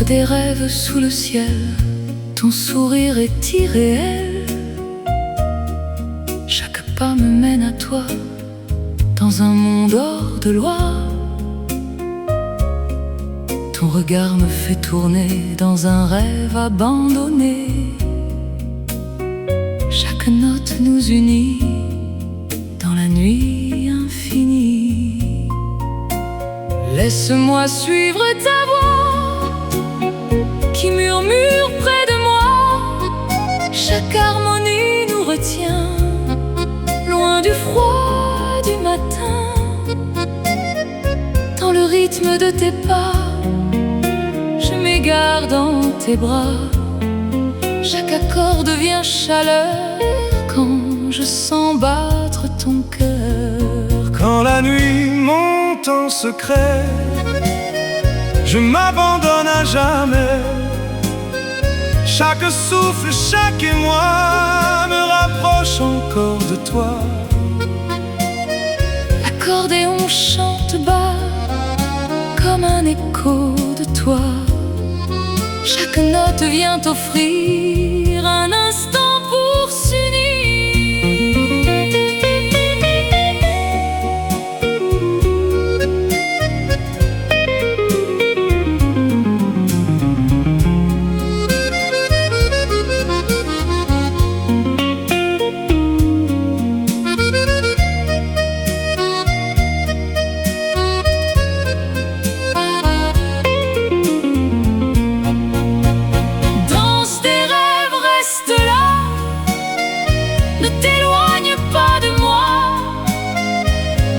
des rêves sous le ciel, ton sourire est irréel. Chaque pas me mène à toi, dans un monde hors de loi. Ton regard me fait tourner dans un rêve abandonné. Chaque note nous unit dans la nuit infinie. Laisse-moi suivre ta voix qui murmure près de moi. Chaque harmonie nous retient loin du froid du matin. Dans le rythme de tes pas, je m'égare dans tes bras. Chaque accord devient chaleur quand je sens battre ton cœur. Quand la nuit monte en secret, je m'abandonne à jamais. Chaque souffle, chaque émoi me rapproche encore de toi. L'accordéon chante bas comme un écho de toi. Chaque note vient offrir un instant pour s'unir. Ne t'éloigne pas de moi,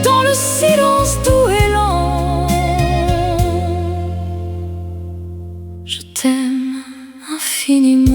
dans le silence doux et lent. Je t'aime infiniment.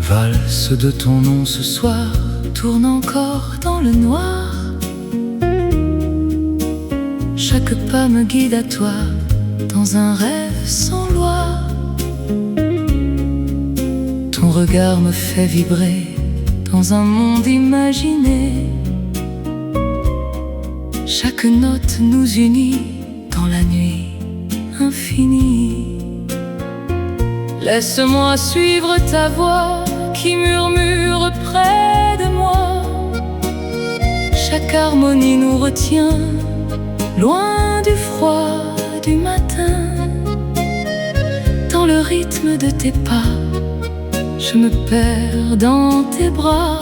Valse de ton nom ce soir tourne encore dans le noir. Chaque pas me guide à toi dans un rêve sans loi. Ton regard me fait vibrer dans un monde imaginé. Chaque note nous unit dans la nuit infinie. Laisse-moi suivre ta voix qui murmure près de moi. Chaque harmonie nous retient loin du froid du matin. Dans le rythme de tes pas, je me perds dans tes bras.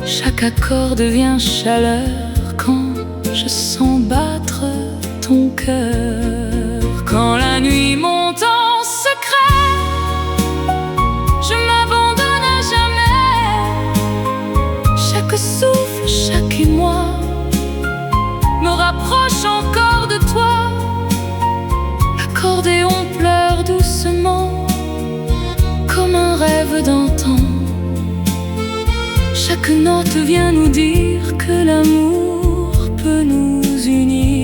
Chaque accord devient chaleur quand je sens battre ton cœur. Quand la nuit monte en secret, je m'abandonne à jamais. Chaque souffle, chaque émoi me rapproche encore de toi. L'accordéon pleure doucement comme un rêve d'antan. Chaque note vient nous dire que l'amour peut nous unir.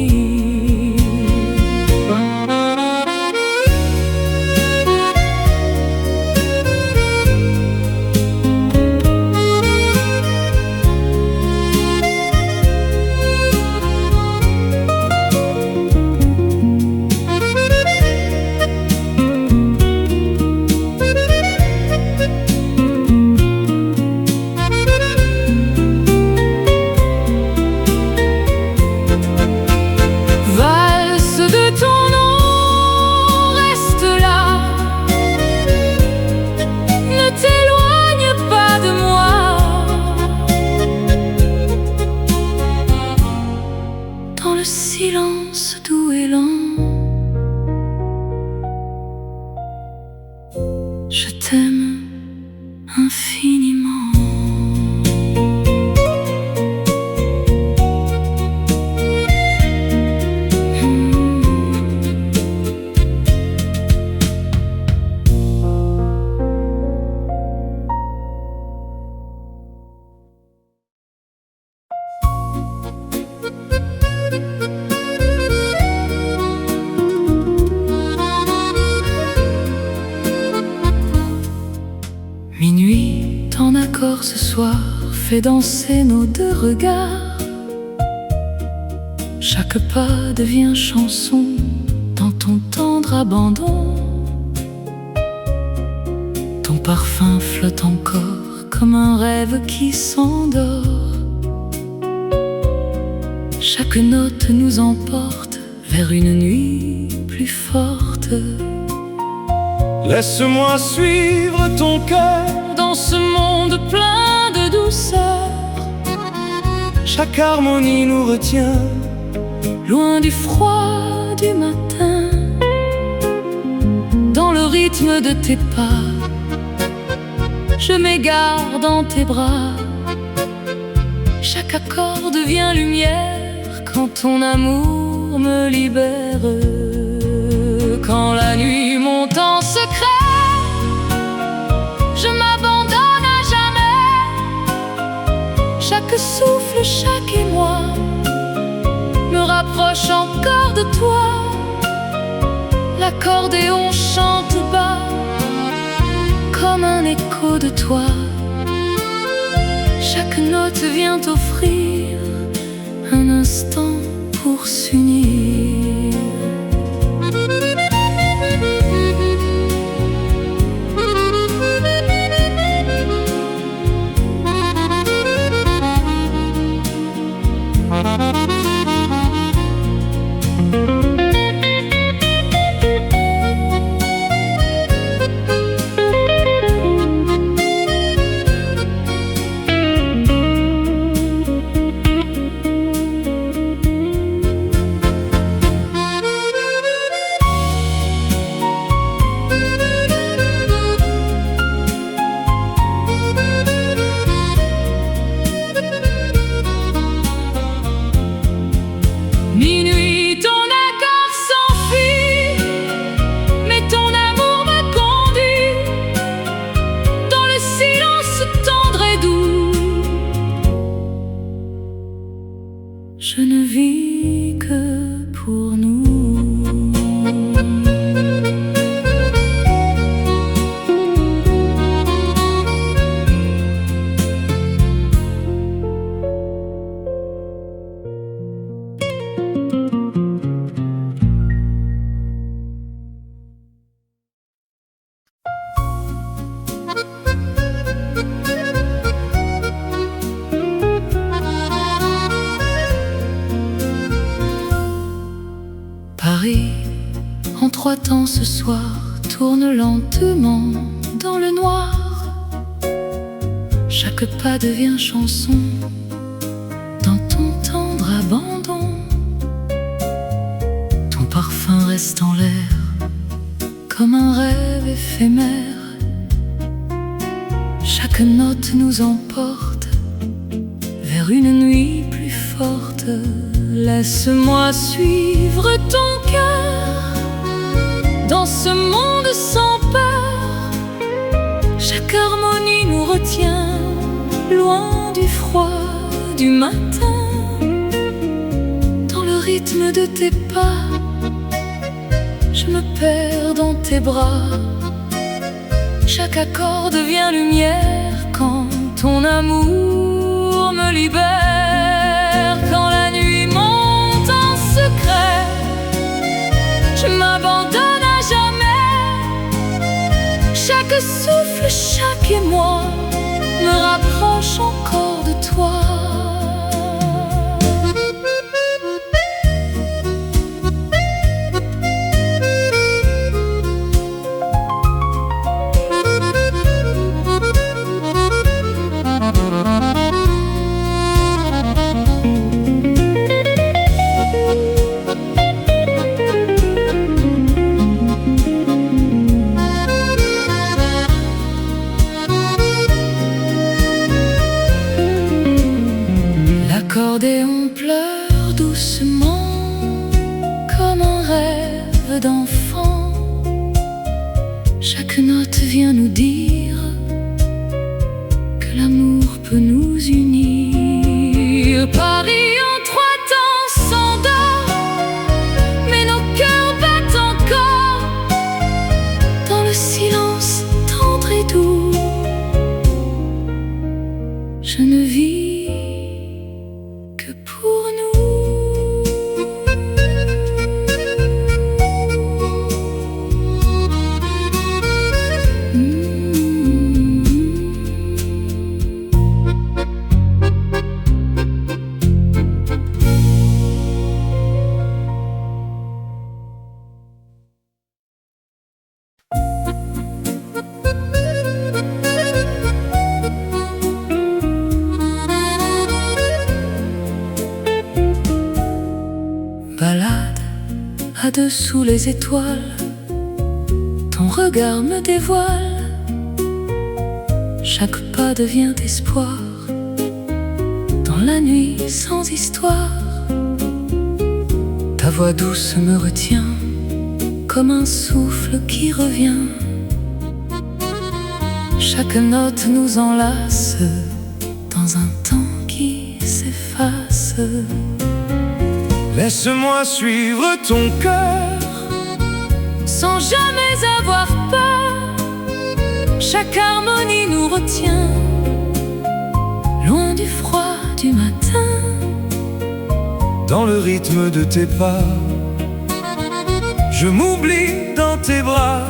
ce soir fait danser nos deux regards. Chaque pas devient chanson dans ton tendre abandon. Ton parfum flotte encore comme un rêve qui s'endort. Chaque note nous emporte vers une nuit plus forte. Laisse-moi suivre ton cœur dans ce monde plein de douceur. Chaque harmonie nous retient loin du froid du matin. Dans le rythme de tes pas, je m'égare dans tes bras. Chaque accord devient lumière quand ton amour me libère. Quand la nuit monte en secret, je m'abandonne à jamais. Chaque souffle, chaque émoi me rapproche encore de toi. L'accordéon chante bas comme un écho de toi. Chaque note vient offrir un instant pour s'unir. Minuit, ton accord s'enfuit, mais ton amour me conduit dans le silence tendre et doux. Je ne vis que pour nous. Paris, en trois temps ce soir, tourne lentement dans le noir. Chaque pas devient chanson dans ton tendre abandon. Ton parfum reste en l'air comme un rêve éphémère. Chaque note nous emporte vers une nuit plus forte. Laisse-moi suivre ton cœur dans ce monde sans peur. Chaque harmonie nous retient loin du froid du matin. Dans le rythme de tes pas, je me perds dans tes bras. Chaque accord devient lumière quand ton amour me libère. Quand la nuit monte en secret, je m'abandonne à jamais. Chaque souffle, chaque émoi me rapproche encore de toi. L'accordéon pleure doucement comme un rêve d'enfant. Chaque note vient nous dire que l'amour peut nous unir. Paris en trois temps s'endort, mais nos cœurs battent encore dans le silence tendre et doux. Je ne vis que pour nous. Balade à dessous les étoiles, ton regard me dévoile. Chaque pas devient espoir dans la nuit sans histoire. Ta voix douce me retient comme un souffle qui revient. Chaque note nous enlace dans un temps qui s'efface. Laisse-moi suivre ton cœur sans jamais avoir peur. Chaque harmonie nous retient loin du froid du matin. dans le rythme de tes pas. Je m'oublie dans tes bras.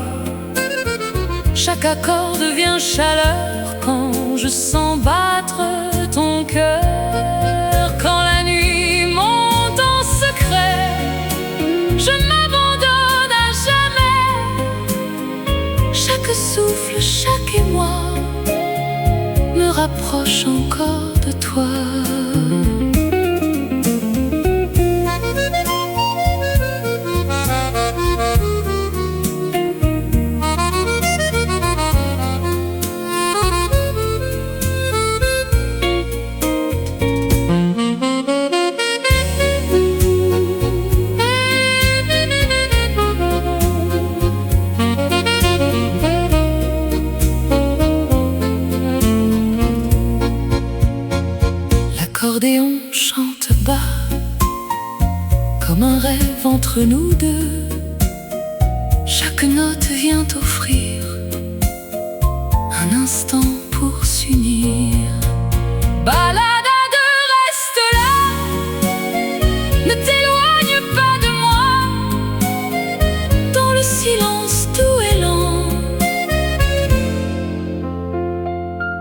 Chaque accord devient chaleur quand je sens battre ton cœur. Quand la nuit monte en secret, je m'abandonne à jamais. Chaque souffle, chaque émoi me rapproche encore de toi. L'accordéon chante bas, comme un rêve entre nous deux. Chaque note vient offrir un instant pour s'unir. Balade à deux, reste là, ne t'éloigne pas de moi. Dans le silence doux et lent,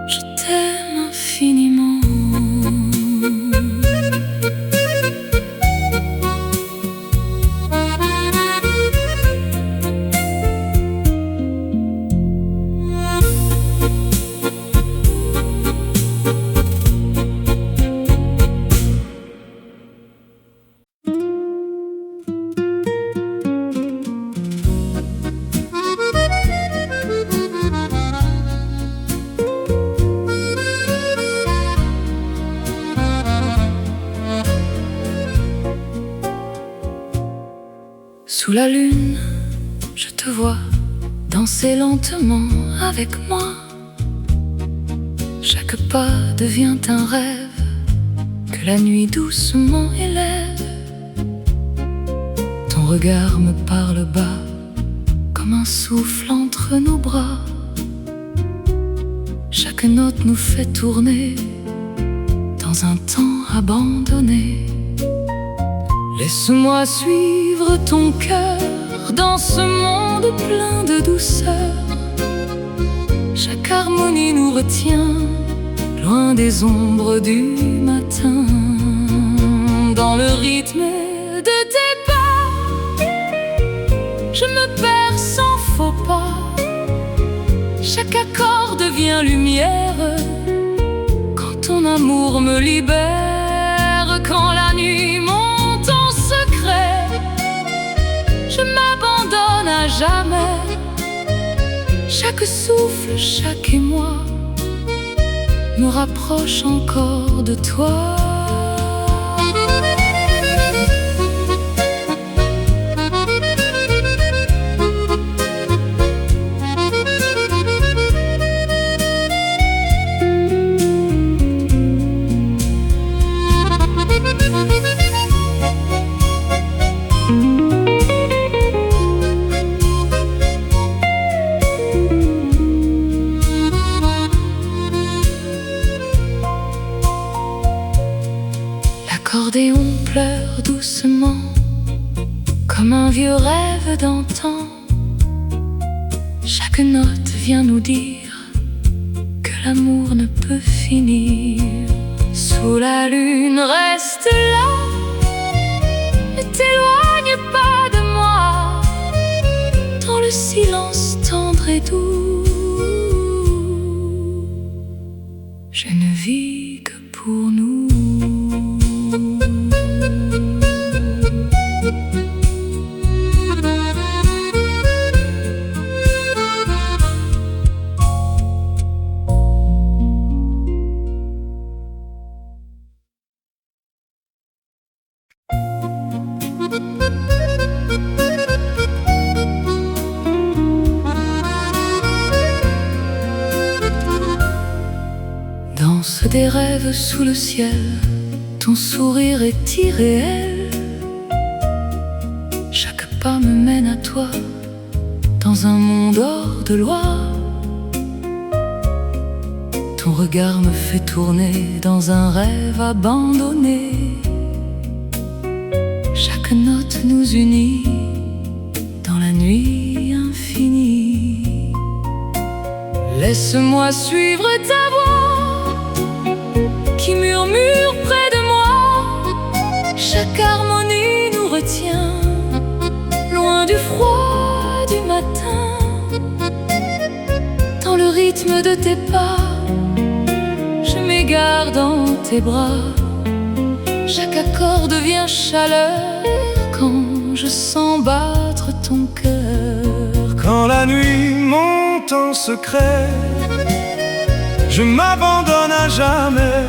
je t'aime infiniment. Sous la lune, je te vois danser lentement avec moi. Chaque pas devient un rêve que la nuit doucement élève. Ton regard me parle bas comme un souffle entre nos bras. Chaque note nous fait tourner dans un temps abandonné. Laisse-moi suivre ton cœur dans ce monde plein de douceur. Chaque harmonie nous retient loin des ombres du matin. Dans le rythme de tes pas, je me perds sans faux pas. Chaque accord devient lumière quand ton amour me libère. Quand la nuit monte en secret, je m'abandonne à jamais. Chaque souffle, chaque émoi me rapproche encore de toi. L'accordéon pleure doucement comme un vieux rêve d'antan. Chaque note vient nous dire que l'amour ne peut finir. Sous la lune, reste là, ne t'éloigne pas de moi. Dans le silence tendre et doux, je ne vis que pour nous. Danse des rêves sous le ciel, ton sourire est irréel. Chaque pas me mène à toi, dans un monde hors de loi. Ton regard me fait tourner dans un rêve abandonné. Chaque note nous unit dans la nuit infinie. Laisse-moi suivre ta voix qui murmure près de moi. Chaque harmonie nous retient loin du froid du matin. Dans le rythme de tes pas, je m'égare dans tes bras. Chaque accord devient chaleur quand je sens battre ton cœur. Quand la nuit monte en secret, je m'abandonne à jamais.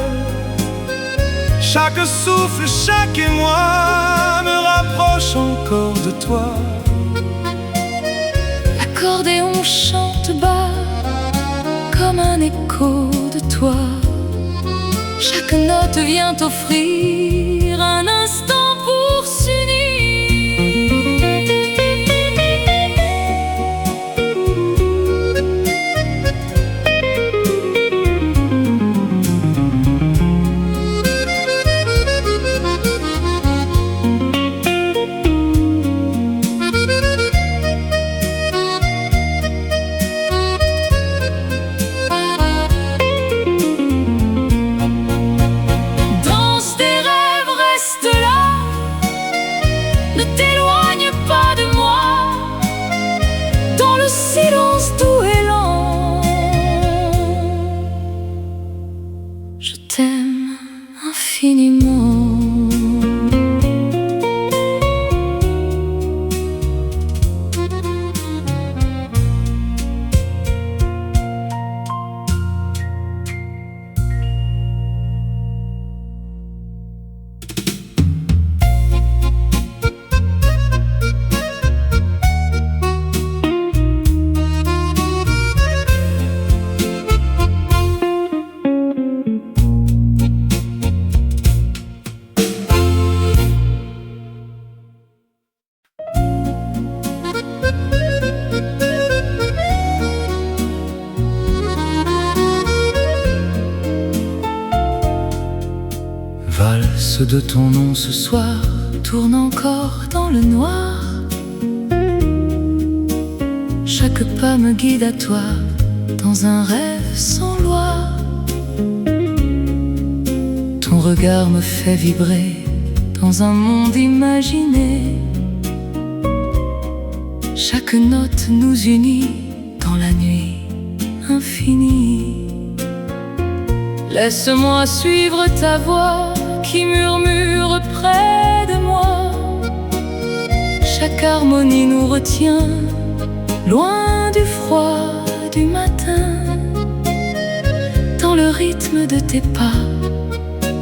Chaque souffle, chaque émoi me rapproche encore de toi. L'accordéon chante bas comme un écho de toi. Chaque note vient offrir un instant pour s'unir. Ne t'éloigne pas de moi, dans le silence doux et lent. Je t'aime infiniment. Valse de ton nom ce soir Tourne encore dans le noir. Chaque pas me guide à toi, dans un rêve sans loi. Ton regard me fait vibrer dans un monde imaginé. Chaque note nous unit dans la nuit infinie. Laisse-moi suivre ta voix qui murmure près de moi. Chaque harmonie nous retient loin du froid du matin. Dans le rythme de tes pas,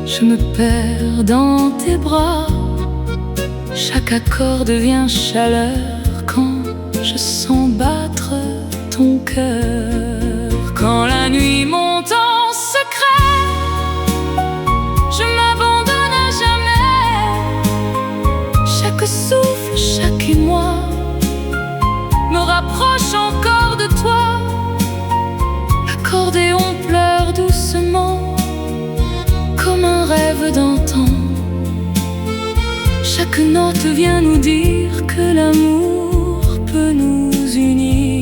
je me perds dans tes bras. Chaque accord devient chaleur quand je sens battre ton cœur. Quand la nuit monte en secret, je m'abandonne à jamais. Chaque souffle, chaque émoi me rapproche encore de toi. L'accordéon pleure doucement comme un rêve d'antan. Chaque note vient nous dire que l'amour peut nous unir.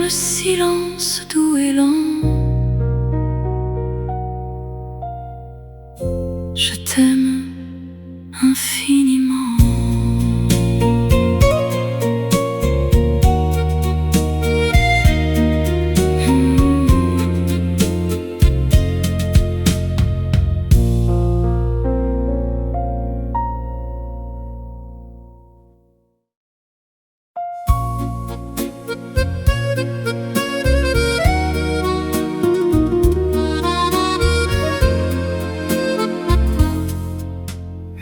Le silence doux et lent, je t'aime infiniment.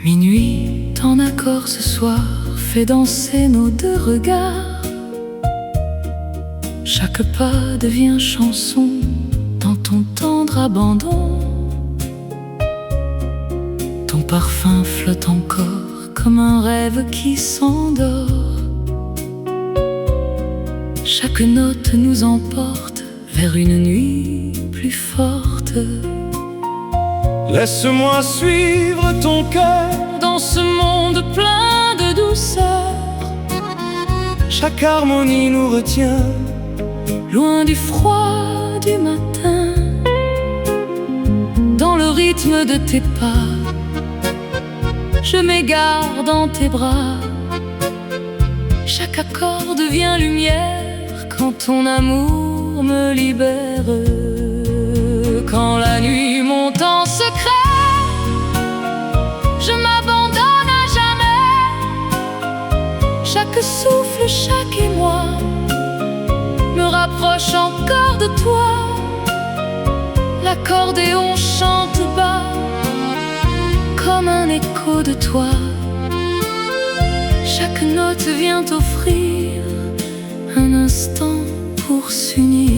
Minuit, en accord ce soir, fait danser nos deux regards. Chaque pas devient chanson dans ton tendre abandon. Ton parfum flotte encore comme un rêve qui s'endort. Chaque note nous emporte vers une nuit plus forte. Laisse-moi suivre ton cœur dans ce monde plein de douceur. Chaque harmonie nous retient loin du froid du matin. Dans le rythme de tes pas, je m'égare dans tes bras. Chaque accord devient lumière quand ton amour me libère. Quand la nuit monte en secret, je m'abandonne à jamais. Chaque souffle, chaque émoi me rapproche encore de toi. L'accordéon chante bas comme un écho de toi. Chaque note vient offrir un instant pour s'unir.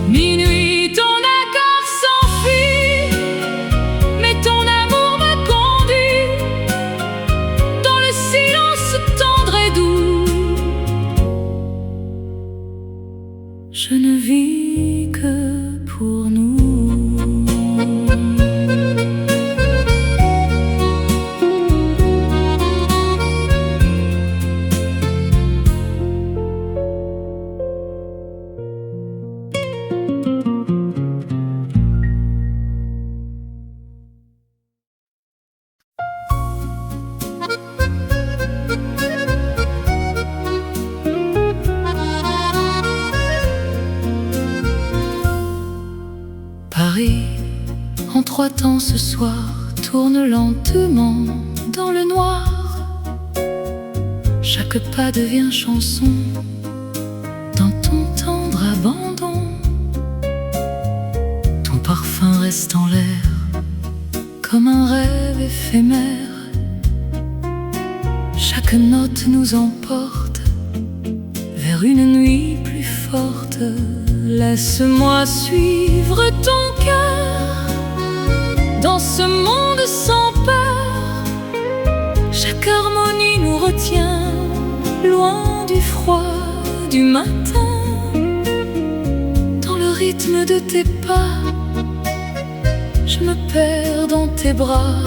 Minuit, ton accord s'enfuit, mais ton amour me conduit dans le silence tendre et doux. Je ne vis que pour nous. Paris, en trois temps ce soir, tourne lentement dans le noir. Chaque pas devient chanson dans ton tendre abandon. Ton parfum reste en l'air comme un rêve éphémère. Chaque note nous emporte vers une nuit plus forte. Laisse-moi suivre ton cœur dans ce monde sans peur. Chaque harmonie nous retient loin du froid du matin. Dans le rythme de tes pas, je me perds dans tes bras.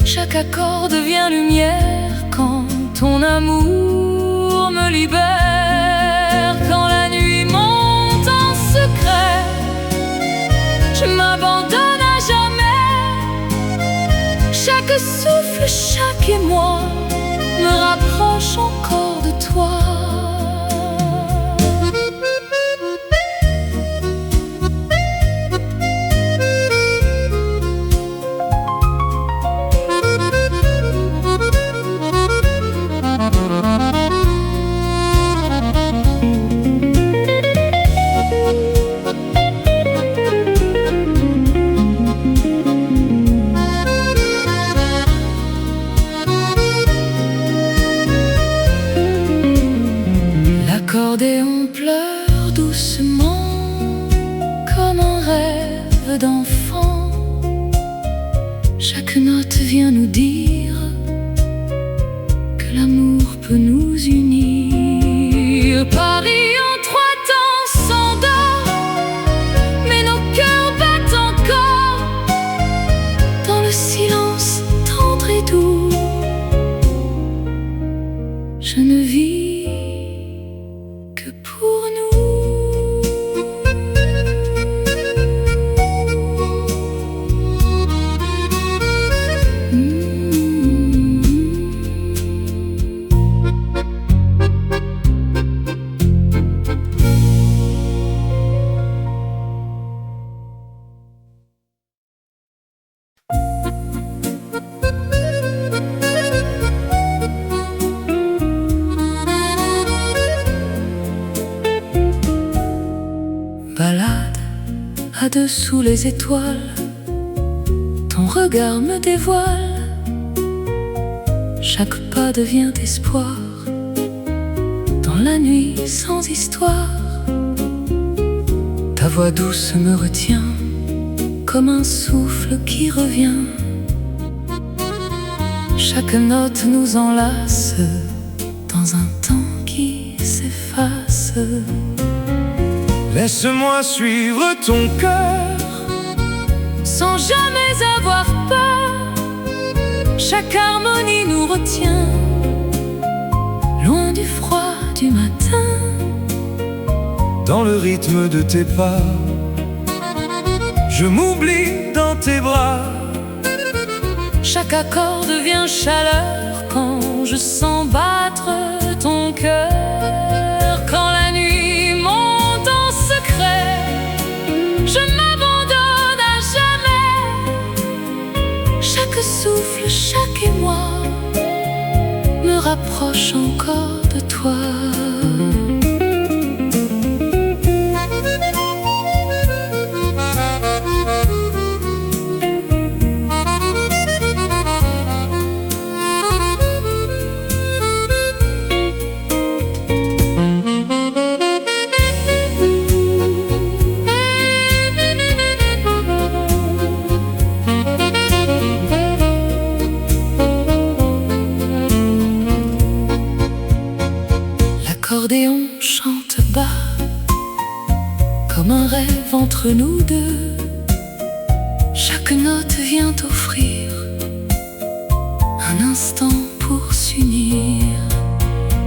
Chaque accord devient lumière quand ton amour me libère. Quand la nuit monte en secret, je m'abandonne à jamais. Chaque souffle, chaque émoi me rapproche encore de toi. L'accordéon pleure doucement comme un rêve d'enfant. Chaque note vient nous dire que l'amour peut nous unir. Paris en trois temps s'endort, mais nos cœurs battent encore dans le silence tendre et doux. Je ne vis que pour nous. Balade à dessous les étoiles, ton regard me dévoile. Chaque pas devient espoir dans la nuit sans histoire. Ta voix douce me retient comme un souffle qui revient. Chaque note nous enlace dans un temps qui s'efface. Laisse-moi suivre ton cœur sans jamais avoir peur. Chaque harmonie nous retient loin du froid du matin. dans le rythme de tes pas. Je m'oublie dans tes bras. Chaque accord devient chaleur quand je sens battre ton cœur. Quand la nuit monte en secret, je m'abandonne à jamais. Chaque souffle, chaque émoi me rapproche encore de toi. L'accordéon chante bas, comme un rêve entre nous deux. Chaque note vient offrir un instant pour s'unir.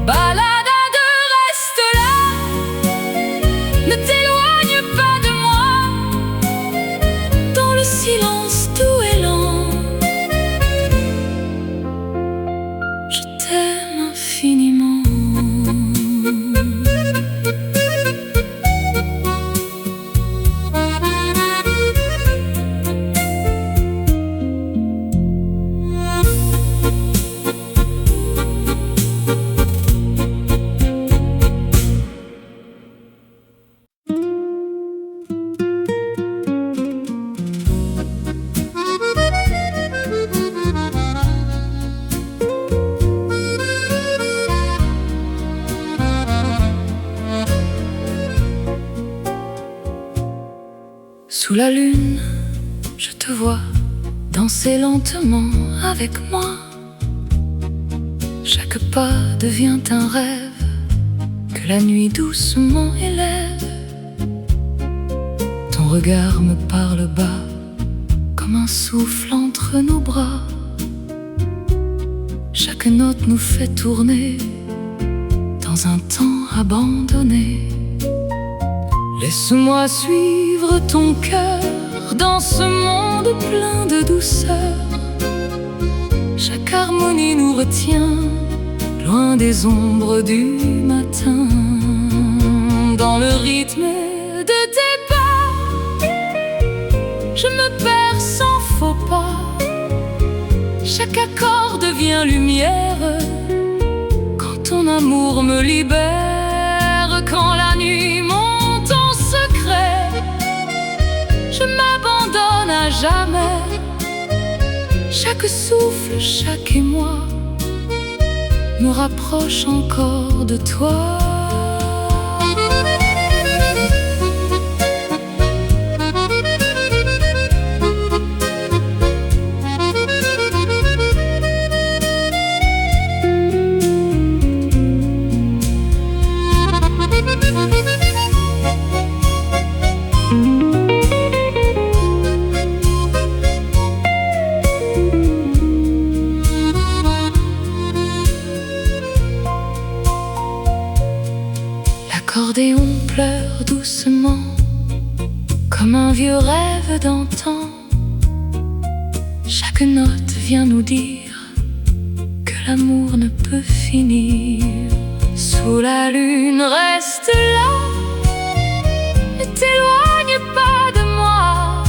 Balade à deux, reste là, ne t'éloigne pas de moi. Dans le silence doux et lent, je t'aime infiniment. Sous la lune, je te vois danser lentement avec moi. Chaque pas devient un rêve que la nuit doucement élève. Ton regard me parle bas comme un souffle entre nos bras. Chaque note nous fait tourner dans un temps abandonné. Laisse-moi suivre ton cœur dans ce monde plein de douceur. Chaque harmonie nous retient loin des ombres du matin. Dans le rythme de tes pas, je me perds sans faux pas. Chaque accord devient lumière quand ton amour me libère. Quand la nuit monte en secret, je m'abandonne à jamais. Chaque souffle, chaque émoi me rapproche encore de toi. L'accordéon pleure doucement comme un vieux rêve d'antan. Chaque note vient nous dire que l'amour ne peut finir. Sous la lune, reste là, ne t'éloigne pas de moi.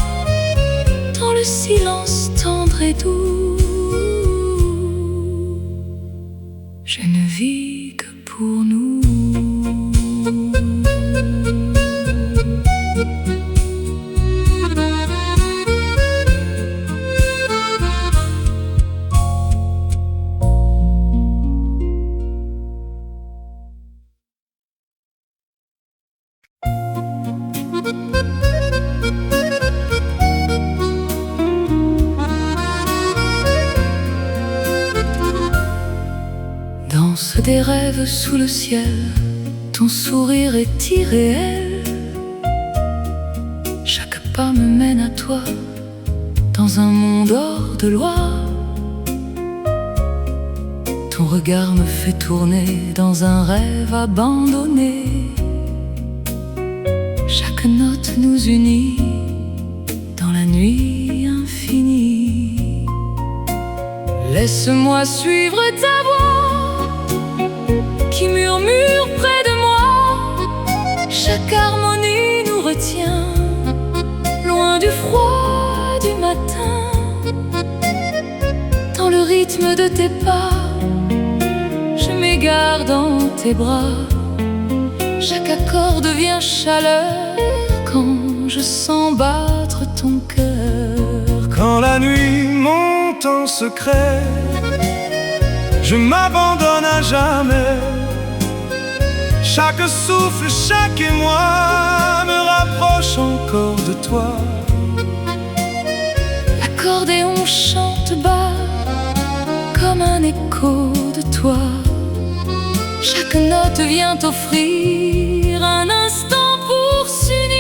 Dans le silence tendre et doux, je ne vis que pour nous. Danse des rêves sous le ciel, ton sourire est irréel. Chaque pas me mène à toi, dans un monde hors de loi. Ton regard me fait tourner dans un rêve abandonné. Chaque note nous unit dans la nuit infinie. Laisse-moi suivre ta voix qui murmure près de moi. Chaque harmonie nous retient loin du froid du matin. Dans le rythme de tes pas, je m'égare dans tes bras. Chaque accord devient chaleur quand je sens battre ton cœur. Quand la nuit monte en secret, je m'abandonne à jamais. Chaque souffle, chaque émoi me rapproche encore de toi. L'accordéon chante bas comme un écho de toi. Chaque note vient offrir un instant pour s'unir.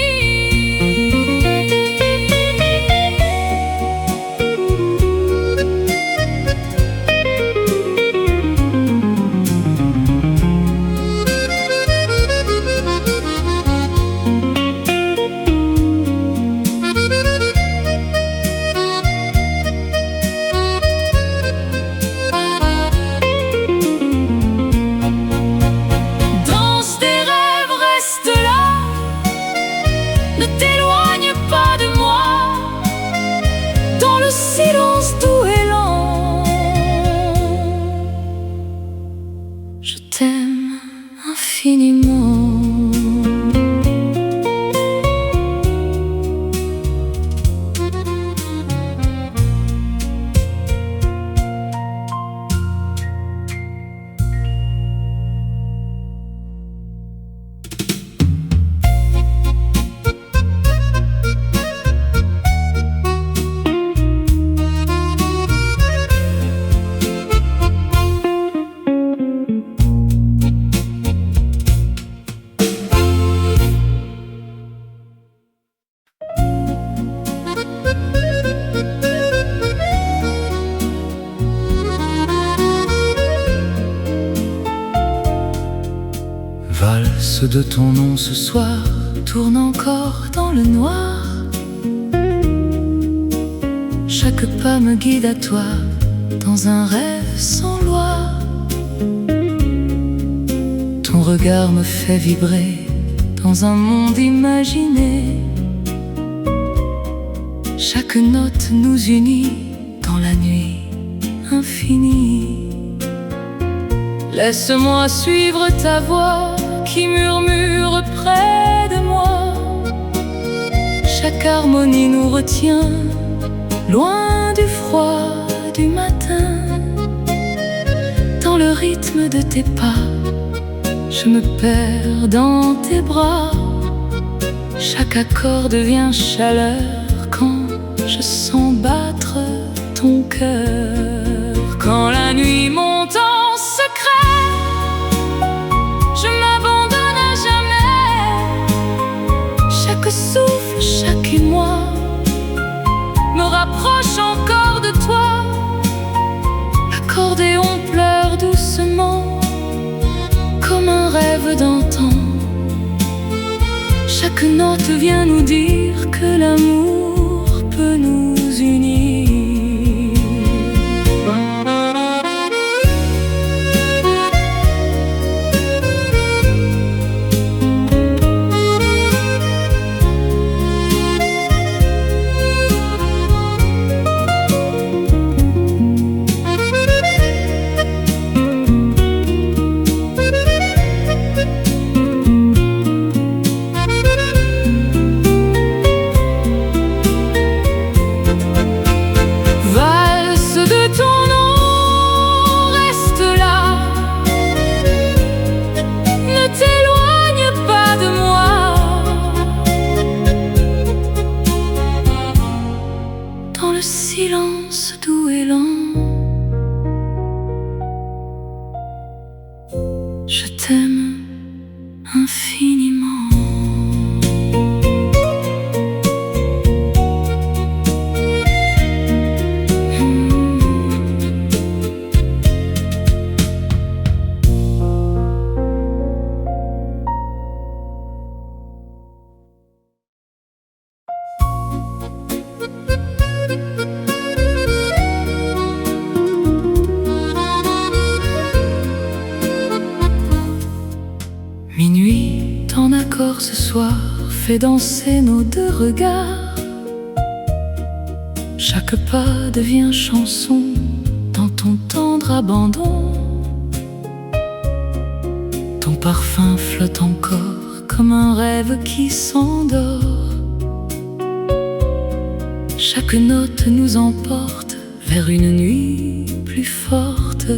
Danse des rêves, reste là, traces de ton nom ce soir tournent encore dans le noir. Chaque pas me guide à toi dans un rêve sans loi. Ton regard me fait vibrer dans un monde imaginé. Chaque note nous unit dans la nuit infinie. Laisse-moi suivre ta voix qui murmure près de moi. Chaque harmonie nous retient loin du froid du matin. Dans le rythme de tes pas, je me perds dans tes bras. Chaque accord devient chaleur quand je sens battre ton cœur. Quand la nuit monte en secret, je m'abandonne à jamais. Chaque souffle, chaque émoi me rapproche encore de toi. L'accordéon pleure doucement comme un rêve d'antan. Chaque note vient nous dire que l'amour peut nous unir. Silence doux et lent, je t'aime infiniment. Minuit, ton accord ce soir fait danser nos deux regards. Chaque pas devient chanson dans ton tendre abandon. Ton parfum flotte encore comme un rêve qui s'endort. Chaque note nous emporte vers une nuit plus forte.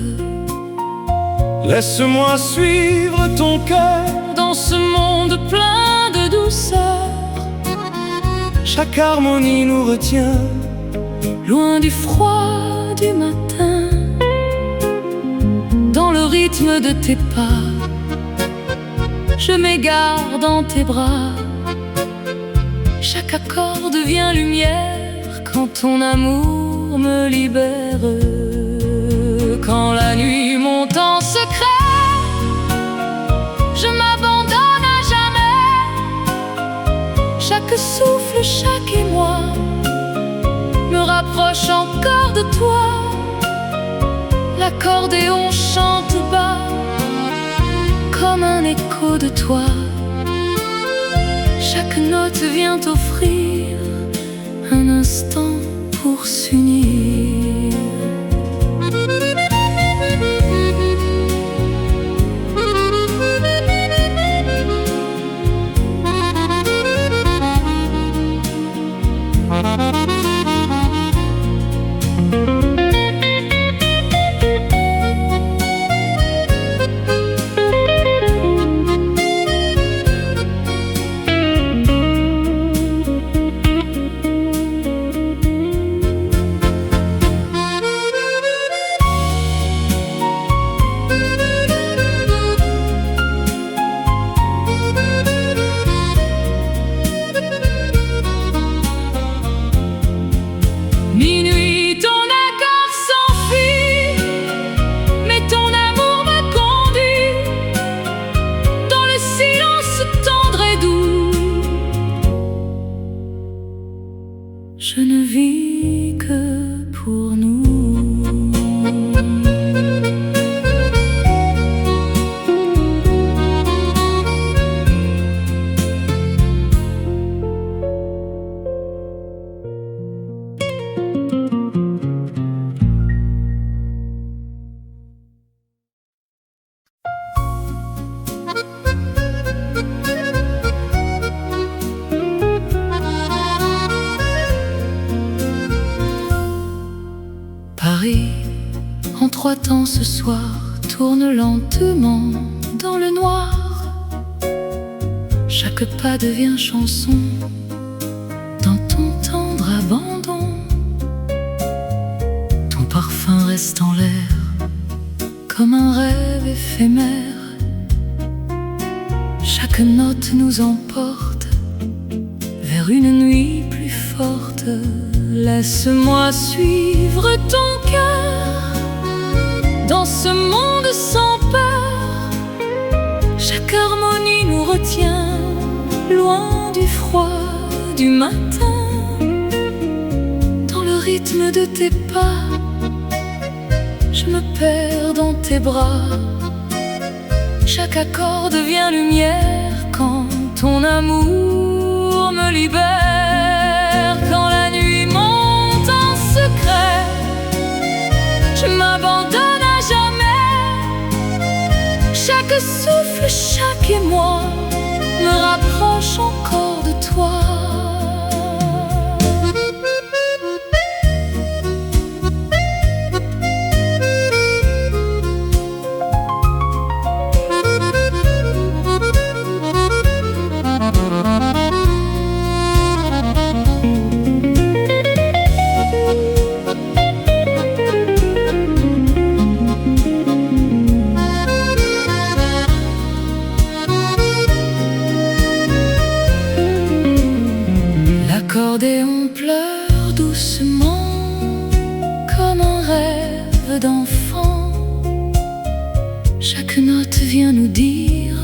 Laisse-moi suivre ton cœur dans ce monde plein de douceur. Chaque harmonie nous retient loin du froid du matin. Dans le rythme de tes pas, je m'égare dans tes bras. Chaque accord devient lumière quand ton amour me libère. Quand la nuit monte en secret, je m'abandonne à jamais. Chaque souffle, chaque émoi me rapproche encore de toi. L'accordéon chante bas comme un écho de toi. Chaque note vient offrir un instant pour s'unir. En trois temps ce soir tourne lentement dans le noir. Chaque pas devient chanson dans ton tendre abandon. Ton parfum reste en l'air comme un rêve éphémère. Chaque note nous emporte vers une nuit plus forte. Laisse-moi suivre ton cœur dans ce monde sans peur. Chaque harmonie nous retient loin du froid du matin. Dans le rythme de tes pas, je me perds dans tes bras. Chaque accord devient lumière quand ton amour me libère. Quand la nuit monte en secret, je m'abandonne à jamais. Chaque souffle, chaque émoi me rapproche encore de toi. L'accordéon pleure doucement comme un rêve d'enfant. Chaque note vient nous dire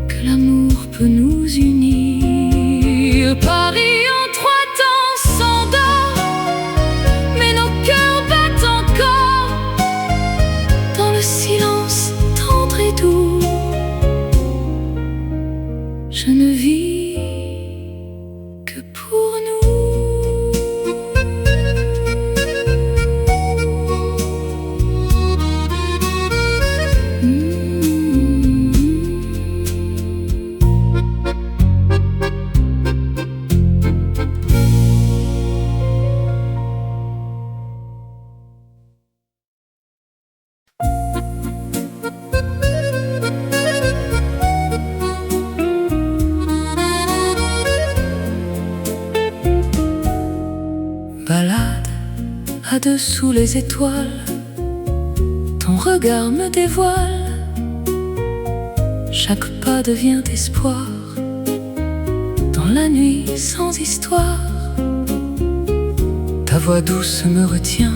que l'amour peut nous unir. Paris en trois temps s'endort, mais nos cœurs battent encore dans le silence tendre et doux. Je ne vis que pour nous. Balade à dessous les étoiles, ton regard me dévoile. Chaque pas devient espoir dans la nuit sans histoire. Ta voix douce me retient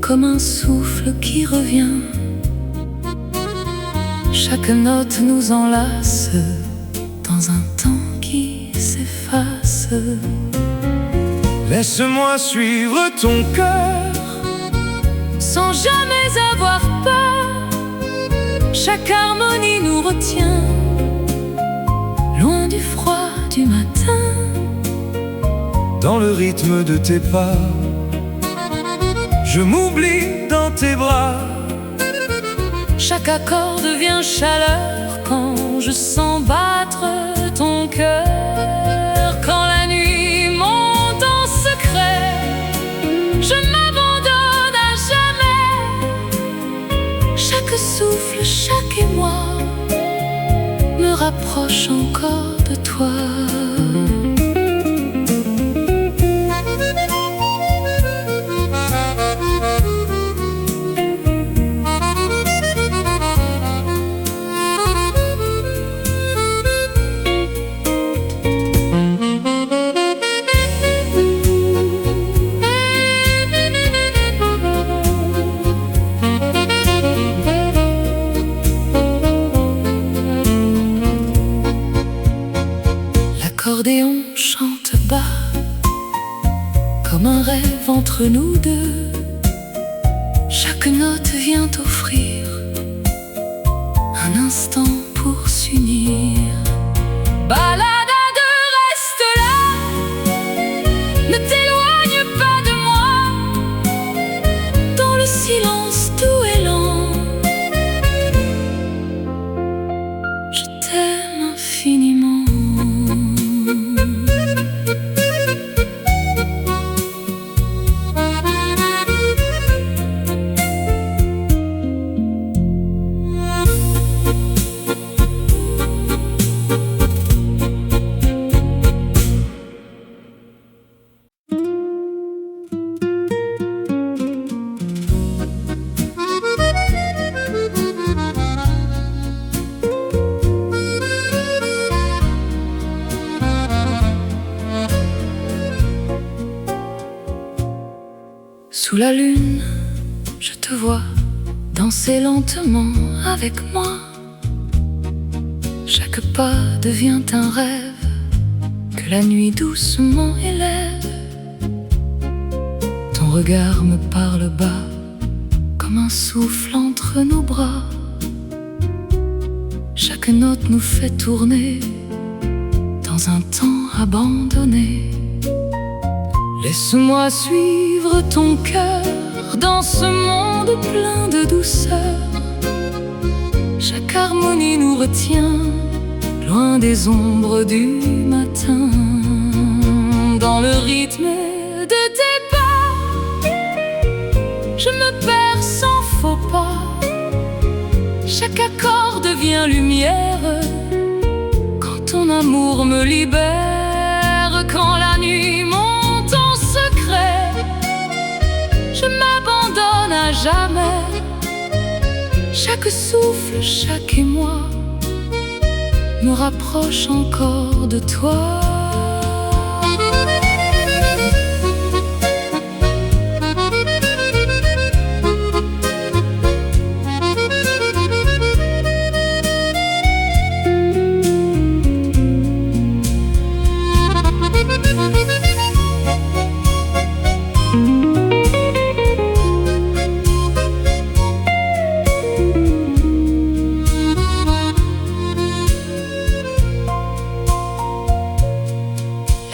comme un souffle qui revient. Chaque note nous enlace dans un temps qui s'efface. Laisse-moi suivre ton cœur sans jamais avoir peur. Chaque harmonie nous retient loin du froid du matin. dans le rythme de tes pas. Je m'oublie dans tes bras. Chaque accord devient chaleur quand je sens battre ton cœur. Quand la nuit monte en secret, je m'abandonne à jamais. Chaque souffle, chaque émoi me rapproche encore de toi. L'accordéon chante bas, comme un rêve entre nous deux. Chaque note vient offrir un instant pour s'unir. Balade à deux, reste là, ne t'éloigne pas de moi. Dans le silence doux et lent, je t'aime infiniment. Sous la lune, je te vois danser lentement avec moi. Chaque pas devient un rêve que la nuit doucement élève. Ton regard me parle bas comme un souffle entre nos bras. Chaque note nous fait tourner dans un temps abandonné. Laisse-moi suivre ton cœur dans ce monde plein de douceur. Chaque harmonie nous retient loin des ombres du matin. Dans le rythme de tes pas, je me perds sans faux pas. Chaque accord devient lumière quand ton amour me libère. Quand la nuit monte en secret, je m'abandonne à jamais. Chaque souffle, chaque émoi me rapproche encore de toi.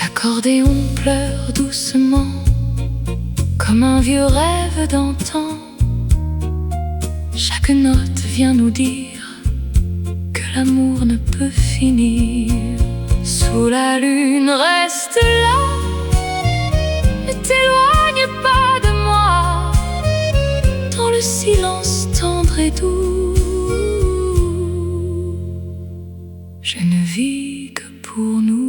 L'accordéon pleure doucement comme un vieux rêve d'antan. Chaque note vient nous dire que l'amour ne peut finir. Sous la lune, reste là, ne t'éloigne pas de moi. Dans le silence tendre et doux, je ne vis que pour nous.